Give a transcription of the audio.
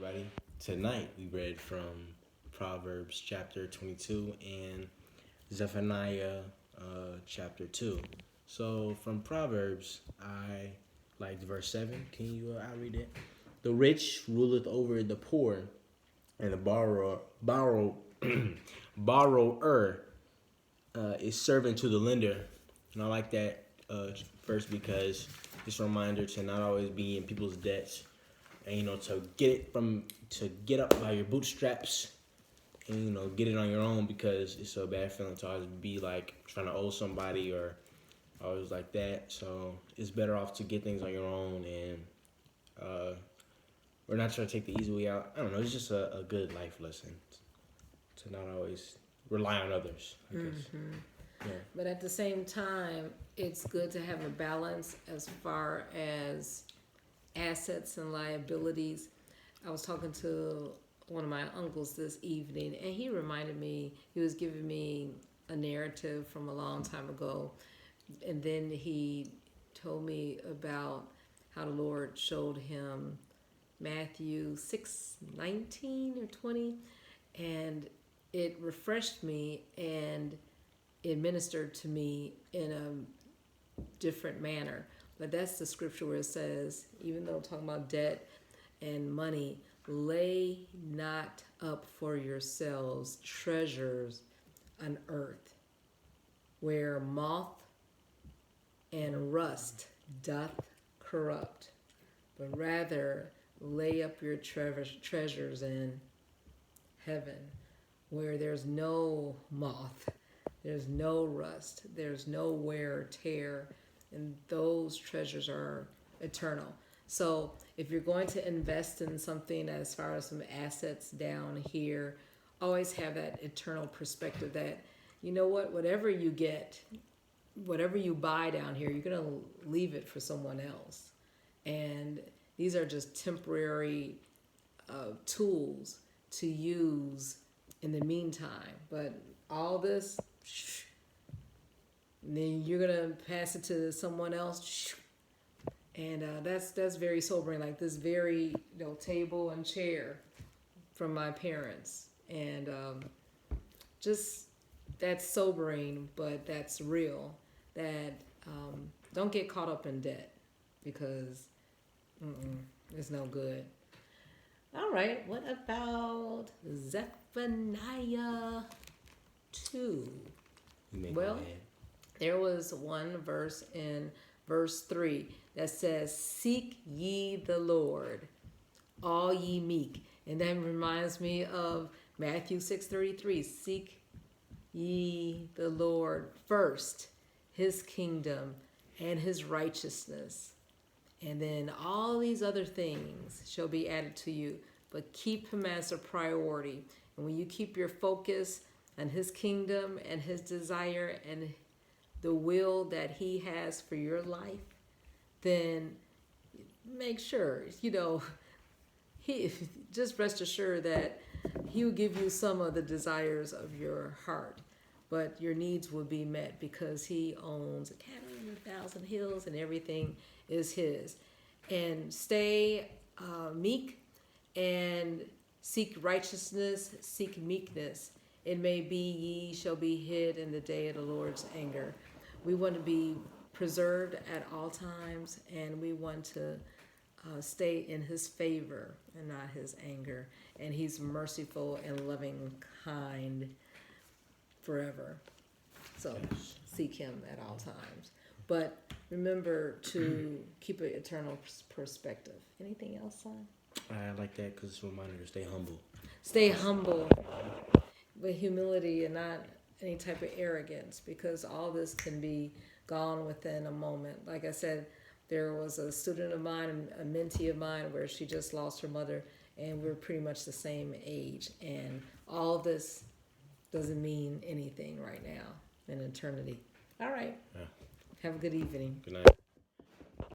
everybody. Tonight we read from Proverbs chapter 22 and Zephaniah chapter 2. So from Proverbs, I liked verse 7. Can you read it? The rich ruleth over the poor, and the borrower is servant to the lender. And I like that verse because it's a reminder to not always be in people's debts, and to get up by your bootstraps, and get it on your own, because it's a bad feeling to always be like trying to owe somebody or always like that. So it's better off to get things on your own, and we're not trying to take the easy way out. I don't know. It's just a good life lesson to not always rely on others, I guess. Yeah. But at the same time, it's good to have a balance as far as assets and liabilities. I was talking to one of my uncles this evening, and he reminded me, he was giving me a narrative from a long time ago, and then he told me about how the Lord showed him Matthew 6:19 or 20, and it refreshed me, and it ministered to me in a different manner. But that's the scripture where it says, even though talking about debt and money, lay not up for yourselves treasures on earth, where moth and rust doth corrupt, but rather lay up your treasures in heaven, where there's no moth, there's no rust, there's no wear or tear, and those treasures are eternal. So if you're going to invest in something as far as some assets down here, always have that eternal perspective that, you know what, whatever you get, whatever you buy down here, you're going to leave it for someone else. And these are just temporary tools to use in the meantime. But all this, and then you're gonna pass it to someone else, and that's very sobering. Like this very table and chair from my parents, and just that's sobering, but that's real. That don't get caught up in debt, because it's no good. All right, what about Zephaniah 2? Well, there was one verse in verse 3 that says, "Seek ye the Lord, all ye meek." And that reminds me of Matthew 6:33. Seek ye the Lord first, his kingdom and his righteousness, and then all these other things shall be added to you. But keep him as a priority. And when you keep your focus on his kingdom and his desire and the will that he has for your life, then make sure, he just rest assured that he will give you some of the desires of your heart. But your needs will be met, because he owns a cattle on 1,000 hills, and everything is his. And stay meek and seek righteousness, seek meekness. It may be ye shall be hid in the day of the Lord's anger. We want to be preserved at all times, and we want to stay in his favor and not his anger. And he's merciful and loving kind forever. So seek him at all times. But remember to keep an eternal perspective. Anything else, son? I like that because it's a reminder to stay humble. Stay humble with humility and not any type of arrogance, because all this can be gone within a moment. Like I said, there was a student of mine, a mentee of mine, where she just lost her mother, and we're pretty much the same age. And all this doesn't mean anything right now in eternity. All right. Yeah. Have a good evening. Good night.